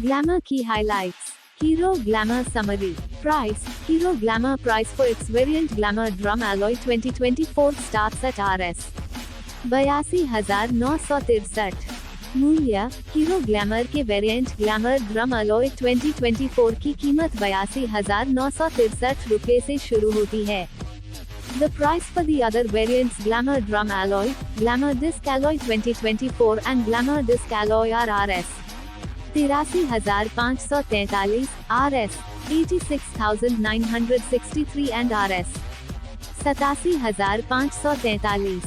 Glamour key highlights. Hero Glamour summary. Price. Hero Glamour price for its variant Glamour Drum Alloy 2024 starts at Rs. 82,963। मूल्य। Hero glamour के variant Glamour drum alloy 2024 की कीमत 82,963 रुपये से शुरू होती है। The price for the other variants Glamour Drum Alloy, Glamour Disc Alloy 2024 and Glamour Disc Alloy are Rs. 83,543, Rs. 86,963 and Rs. 87,543।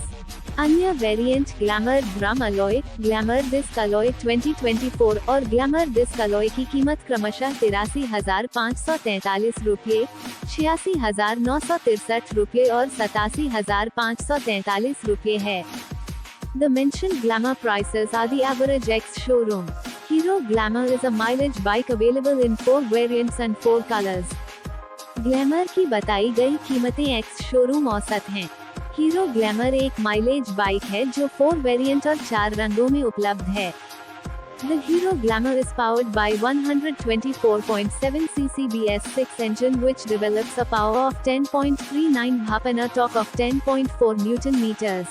अन्य variant Glamour drum alloy, Glamour disc alloy 2024 और glamour disc alloy की कीमत क्रमशः 83,543 रुपये, 86,963 रुपये और 87,543 रुपये है। The mentioned glamour prices are the average ex-showroom. Hero Glamour is a mileage bike available in 4 variants and 4 colors. Glamour की बताई गई कीमतें ex-showroom औसत हैं। हीरो ग्लैमर एक माइलेज बाइक है जो 4 वेरिएंट और 4 रंगों में उपलब्ध है। The Hero Glamour is powered by 124.7 cc BS6 engine which develops a power of 10.39 bhp and a torque of 10.4 Newton meters.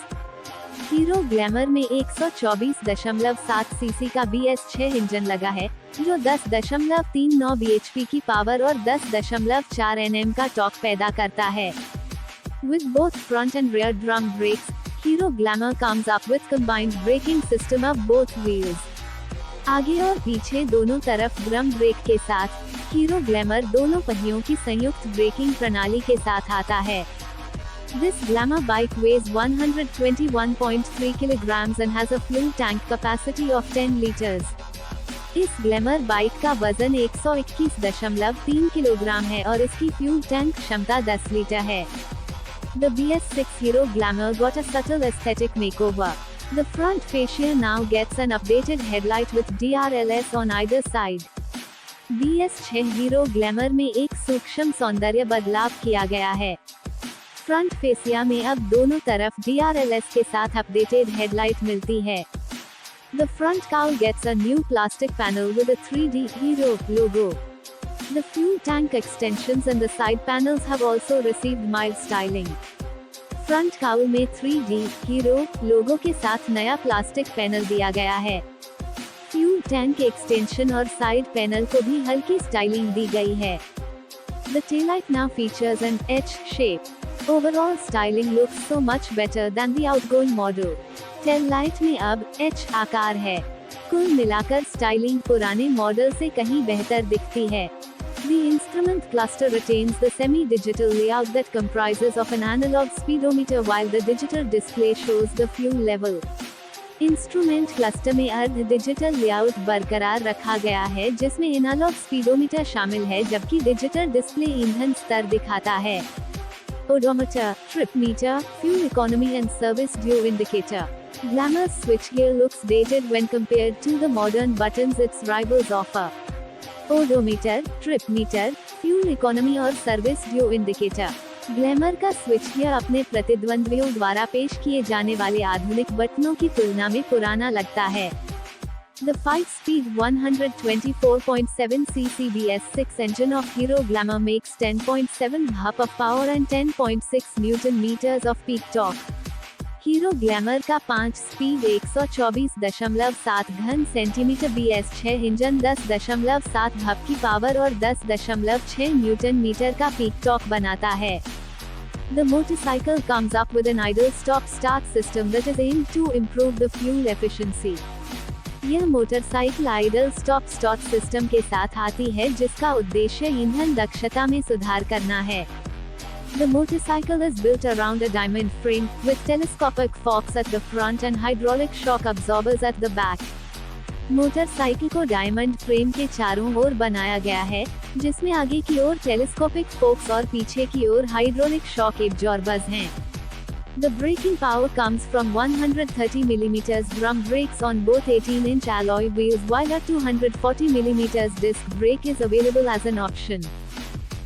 Hero glamour में 124.7 सीसी का BS6 इंजन लगा है जो 10.39 bhp की पावर और 10.4 Nm का टॉर्क पैदा करता है। With both front and rear drum brakes, Hero Glamour comes up with combined braking system of both wheels. आगे और पीछे दोनों तरफ ड्रम ब्रेक के साथ हीरो ग्लैमर दोनों पहियों की संयुक्त ब्रेकिंग प्रणाली के साथ आता है। This glamour bike weighs 121.3 kilograms and has a fuel tank capacity of 10 liters. इस ग्लैमर बाइक का वजन 121.3 किलोग्राम है और इसकी फ्यूल टैंक क्षमता 10 लीटर है। The BS6 Hero Glamour got a subtle aesthetic makeover. The front fascia now gets an updated headlight with DRLS on either side. BS6 Hero Glamour में एक सूक्ष्म सौंदर्य बदलाव किया गया है। फ्रंट फेसिया में अब दोनों तरफ DRLS के साथ अपडेटेड हेडलाइट मिलती है। The front cowl gets a new plastic panel with a 3D Hero logo. The fuel tank extensions and the side panels have also received mild styling. Front cowl में 3D hero लोगो के साथ नया plastic panel दिया गया है। Fuel tank extension और side panel को भी हल्की स्टाइलिंग दी गई है। The taillight now features an H shape. Overall styling looks so much better than the outgoing model. Tail light में अब H आकार है। कुल मिलाकर स्टाइलिंग पुराने मॉडल से कहीं बेहतर दिखती है। The instrument cluster retains the semi-digital layout that comprises of an analog speedometer while the digital display shows the fuel level. Instrument cluster में अर्ध डिजिटल लेआउट बरकरार रखा गया है जिसमें एनालॉग स्पीडोमीटर शामिल है जबकि डिजिटल डिस्प्ले ईंधन स्तर दिखाता है। Odometer, trip meter, fuel economy and service due indicator. Glamour's switchgear looks dated when compared to the modern buttons its rivals offer. Odometer, trip meter, fuel economy और service due indicator. Glamour का switch gear अपने प्रतिद्वंद्वियों द्वारा पेश किए जाने वाले आधुनिक बटनों की तुलना में पुराना लगता है। The 5-speed 124.7 cc BS6 engine of Hero Glamour makes 10.7 bhp of power and 10.6 Newton meters of peak torque. Hero glamour का 5 स्पीड 124.7 घन सेंटीमीटर BS6 इंजन 10.7 bhp की पावर और 10.6 न्यूटन मीटर का पीक टॉर्क बनाता है। The motorcycle comes up with an idle stop-start system that is aimed to improve the fuel efficiency. यह motorcycle idol stop-start system के साथ आती है जिसका उद्देश्य ईंधन दक्षता में सुधार करना है। The motorcycle is built around a diamond frame, with telescopic forks at the front and hydraulic shock absorbers at the back. Motorcycle को डायमंड फ्रेम के चारों ओर बनाया गया है, जिसमें आगे की ओर टेलीस्कोपिक फोक्स और पीछे की ओर हाइड्रोलिक शॉक एब्जॉर्बर्स हैं। The braking power comes from 130 mm drum brakes on both 18-inch alloy wheels, while a 240 mm disc brake is available as an option.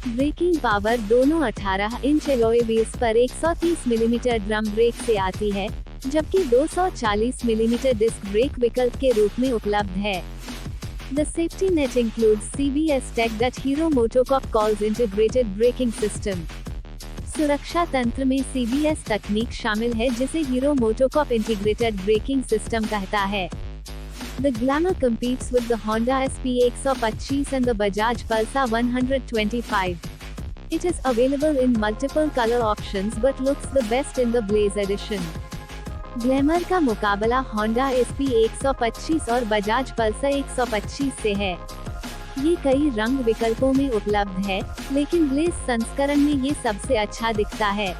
Braking power दोनों 18 इंच एलॉय व्हील्स पर 130 millimetre drum brake से आती है, जबकि 240 millimetre disc brake विकल्प के रूप में उपलब्ध है। The safety net includes CBS tech that Hero MotoCorp calls integrated braking system. सुरक्षा तंत्र में CBS तकनीक शामिल है जिसे hero MotoCorp integrated braking system कहता है। The Glamour competes with the Honda SP 125 and the Bajaj Pulsar 125. It is available in multiple color options but looks the best in the Blaze edition. Glamour का मुकाबला Honda SP 125 और Bajaj Pulsar 125 से है। ये कई रंग विकल्पों में उपलब्ध है, लेकिन ब्लेज संस्करण में ये सबसे अच्छा दिखता है।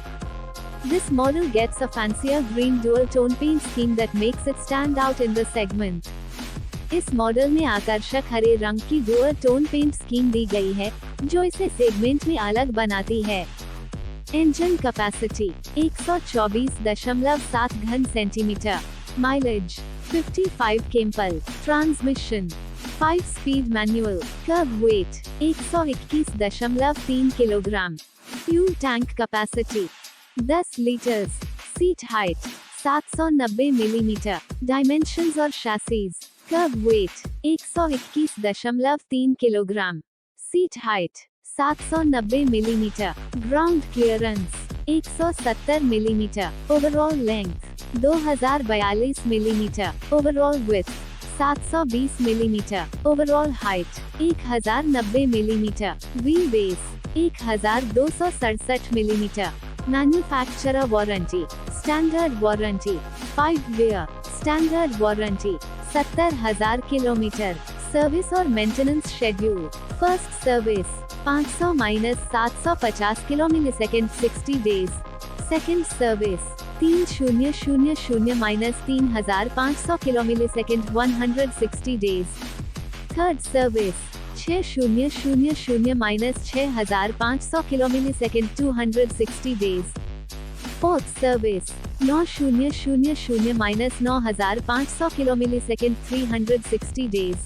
This model gets a fancier green dual tone paint scheme that makes it stand out in the segment. इस मॉडल में आकर्षक हरे रंग की डुअल टोन पेंट स्कीम दी गई है, जो इसे सेगमेंट में अलग बनाती है। इंजन कैपेसिटी 124.7 घन centimetre, mileage 55 kmpl, transmission 5 speed manual, kerb weight 121.3 kilogram, fuel tank capacity 10 litres, seat height 790 millimetre, dimensions और chassis, kerb weight 121.3 kilogram, seat height 790 millimetre, ground clearance 170 millimetre, overall length 2042 millimetre, overall width 720 millimetre, overall height 1090 millimetre, wheel base 1267 millimetre, manufacturer warranty, standard warranty, 5 year, standard warranty, 70,000 kilometre, service और maintenance schedule, first service 500-750 किलोमिलीसेकंड 60 days, second service 3000-3500 किलोमिलीसेकंड 160 days, third service 6000-6500 किलोमिलीसेकंड 260 days, fourth service 9000-9500 किलोमिलीसेकंड 360 days.